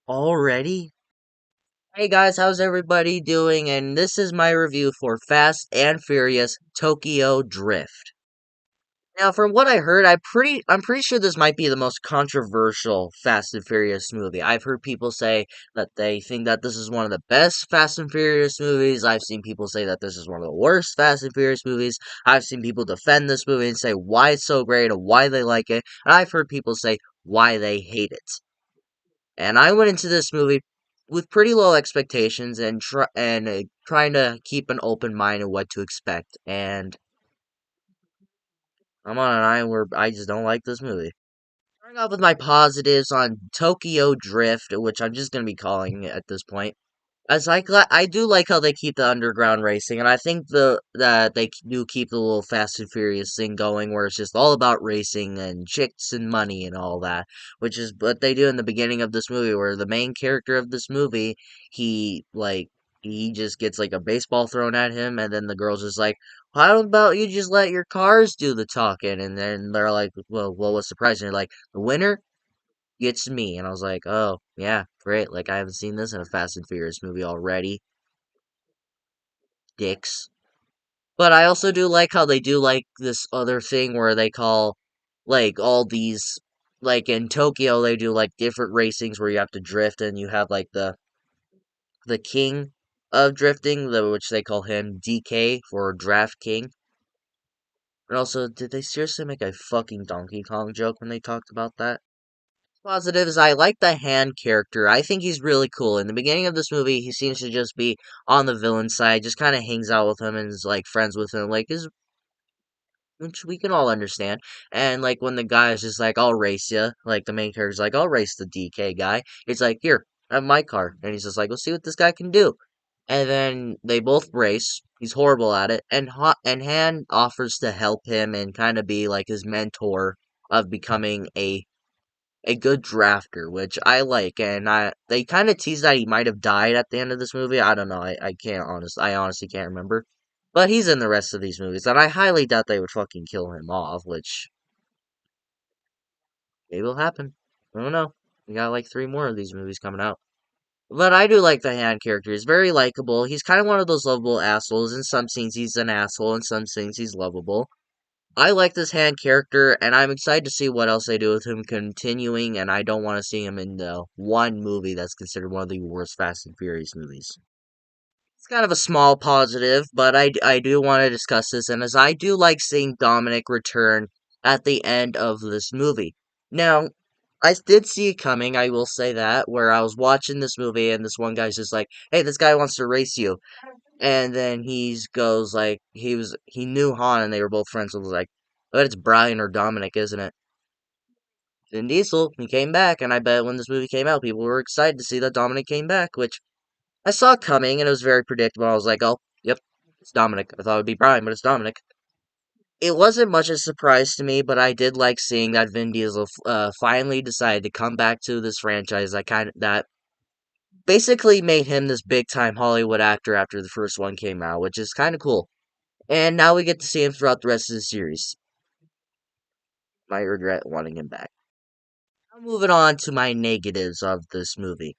Already? Hey guys, how's everybody doing? And this is my review for Fast and Furious Tokyo Drift. Now, from what I heard, I'm pretty sure this might be the most controversial Fast and Furious movie. I've heard people say that they think that this is one of the best Fast and Furious movies. I've seen people say that this is one of the worst Fast and Furious movies. I've seen people defend this movie and say why it's so great and why they like it. And I've heard people say why they hate it. And I went into this movie with pretty low expectations and trying to keep an open mind of what to expect. And I'm on an island where I just don't like this movie. Starting off with my positives on Tokyo Drift, which I'm just gonna be calling it at this point. I do like how they keep the underground racing, and I think that they do keep the little Fast and Furious thing going, where it's just all about racing and chicks and money and all that, which is what they do in the beginning of this movie, where the main character of this movie, he like he just gets like a baseball thrown at him, and then the girl's just like, "How about you just let your cars do the talking?" And then they're like, "Well, what's surprising?" They're like, "The winner gets me." And I was like, oh, yeah, great. Like, I haven't seen this in a Fast and Furious movie already. Dicks. But I also do like how they do, like, this other thing where they call, like, all these, like, in Tokyo, they do, like, different racings where you have to drift, and you have, like, the king of drifting, which they call him DK for Draft King. And also, did they seriously make a fucking Donkey Kong joke when they talked about that? Positives, I like the hand character. I think he's really cool. In the beginning of this movie, he seems to just be on the villain side, just kind of hangs out with him and is like friends with him, like is which we can all understand. And like when the guy is just like, "I'll race you," like the main character's like, "I'll race the DK guy." It's like, "Here, have my car," and he's just like, "Let's see what this guy can do." And then they both race. He's horrible at it, and Han offers to help him and kind of be like his mentor of becoming a good drafter, which I like, and I they kind of tease that he might have died at the end of this movie. I don't know. I honestly can't remember. But he's in the rest of these movies, and I highly doubt they would fucking kill him off, which maybe will happen. I don't know. We got like three more of these movies coming out. But I do like the hand character. He's very likable. He's kind of one of those lovable assholes. In some scenes, he's an asshole. In some scenes, he's lovable. I like this hand character, and I'm excited to see what else they do with him continuing, and I don't want to see him in the one movie that's considered one of the worst Fast and Furious movies. It's kind of a small positive, but I do want to discuss this, and as I do like seeing Dominic return at the end of this movie. Now, I did see it coming, I will say that, where I was watching this movie, and this one guy's just like, "Hey, this guy wants to race you." And then he goes like he knew Han and they were both friends, so it was like, but it's Brian or Dominic, isn't it? Vin Diesel, he came back, and I bet when this movie came out, people were excited to see that Dominic came back, which I saw coming, and it was very predictable. I was like, oh, yep, it's Dominic. I thought it would be Brian, but it's Dominic. It wasn't much of a surprise to me, but I did like seeing that Vin Diesel finally decided to come back to this franchise that basically made him this big time Hollywood actor after the first one came out, which is kind of cool. And now we get to see him throughout the rest of the series. Might regret wanting him back. Now moving on to my negatives of this movie.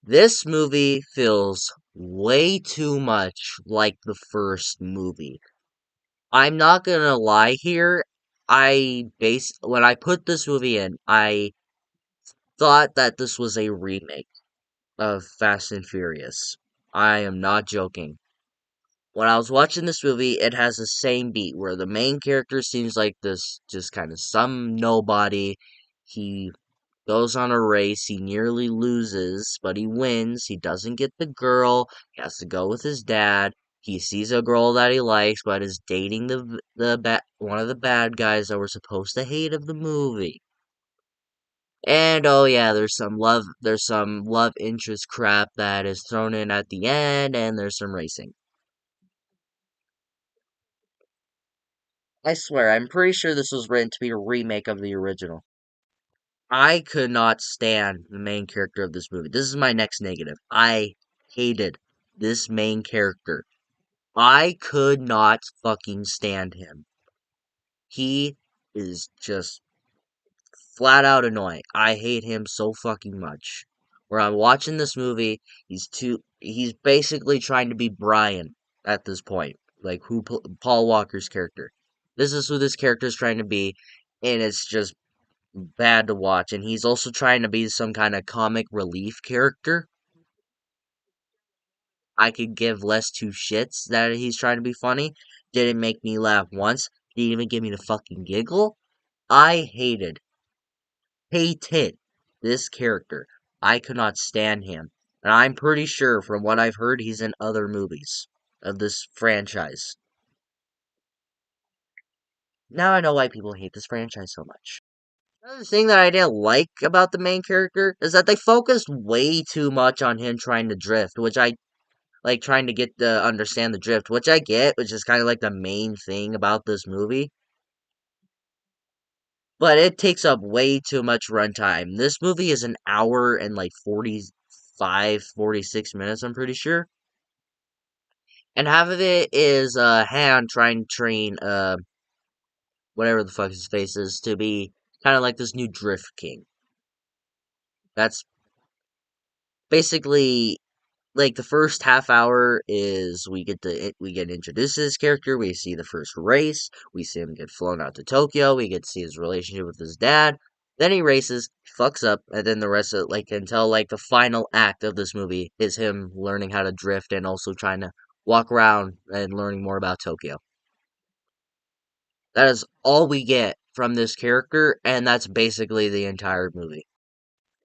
This movie feels way too much like the first movie. I'm not gonna lie here. When I put this movie in, I thought that this was a remake of Fast and Furious. I am not joking. When I was watching this movie, it has the same beat where the main character seems like this just kind of some nobody. He goes on a race, he nearly loses, but he wins. He doesn't get the girl. He has to go with his dad. He sees a girl that he likes, but is dating one of the bad guys that we're supposed to hate of the movie. And oh yeah, there's some love interest crap that is thrown in at the end, and there's some racing. I swear, I'm pretty sure this was written to be a remake of the original. I could not stand the main character of this movie. This is my next negative. I hated this main character. I could not fucking stand him. He is just flat out annoying. I hate him so fucking much. Where I'm watching this movie, he's basically trying to be Brian at this point, like Paul Walker's character. This is who this character is trying to be, and it's just bad to watch. And he's also trying to be some kind of comic relief character. I could give less two shits that he's trying to be funny. Didn't make me laugh once. Didn't even give me the fucking giggle. I hated this character. I could not stand him. And I'm pretty sure from what I've heard he's in other movies of this franchise. Now I know why people hate this franchise so much. Another thing that I didn't like about the main character is that they focused way too much on him trying to drift, which I like trying to get to understand the drift, which I get, which is kind of like the main thing about this movie. But it takes up way too much runtime. This movie is an hour and like 45, 46 minutes, I'm pretty sure. And half of it is Han trying to train whatever the fuck his face is to be kind of like this new Drift King. That's basically like the first half hour is we get introduced to this character, we see the first race, we see him get flown out to Tokyo, we get to see his relationship with his dad, then he races, fucks up, and then the rest of like until like the final act of this movie is him learning how to drift and also trying to walk around and learning more about Tokyo. That is all we get from this character, and that's basically the entire movie.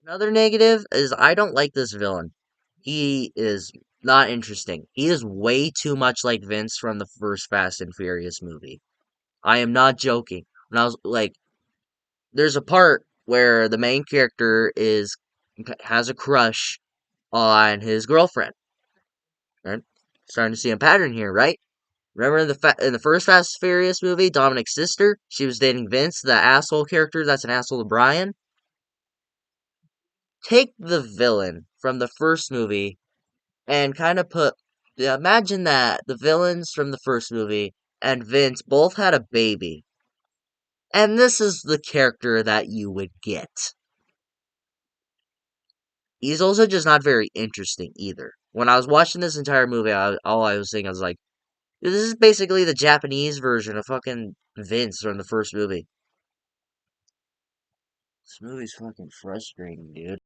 Another negative is I don't like this villain. He is not interesting. He is way too much like Vince from the first Fast and Furious movie. I am not joking. When I was like, there's a part where the main character has a crush on his girlfriend. Right? Starting to see a pattern here, right? Remember in the first Fast and Furious movie, Dominic's sister, she was dating Vince, the asshole character that's an asshole to Brian. Take the villain from the first movie and kind of imagine that the villains from the first movie and Vince both had a baby. And this is the character that you would get. He's also just not very interesting either. When I was watching this entire movie, all I was thinking, I was like, this is basically the Japanese version of fucking Vince from the first movie. This movie's fucking frustrating, dude.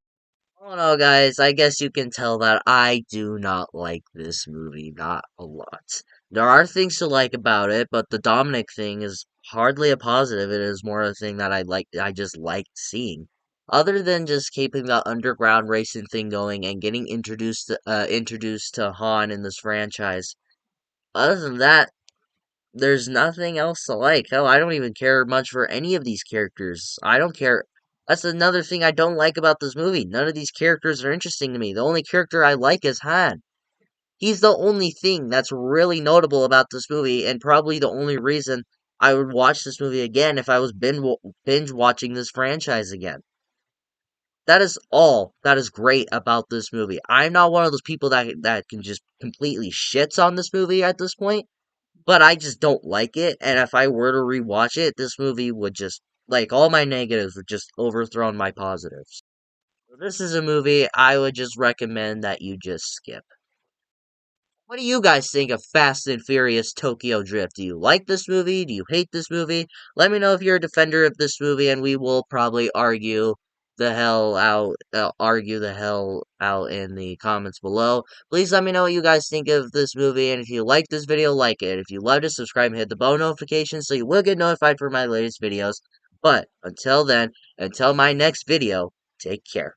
Oh no, guys, I guess you can tell that I do not like this movie, not a lot. There are things to like about it, but the Dominic thing is hardly a positive. It is more a thing that I just liked seeing. Other than just keeping the underground racing thing going and getting introduced to Han in this franchise. Other than that, there's nothing else to like. Hell, I don't even care much for any of these characters. I don't care. That's another thing I don't like about this movie. None of these characters are interesting to me. The only character I like is Han. He's the only thing that's really notable about this movie, and probably the only reason I would watch this movie again if I was binge watching this franchise again. That is all that is great about this movie. I'm not one of those people that can just completely shits on this movie at this point. But I just don't like it, and if I were to rewatch it, this movie would just, like, all my negatives would just overthrow my positives. This is a movie I would just recommend that you just skip. What do you guys think of Fast and Furious Tokyo Drift? Do you like this movie? Do you hate this movie? Let me know if you're a defender of this movie, and we will probably argue the hell out in the comments below. Please let me know what you guys think of this movie, and if you like this video, like it. If you loved it, subscribe and hit the bell notification so you will get notified for my latest videos. But until then, until my next video, take care.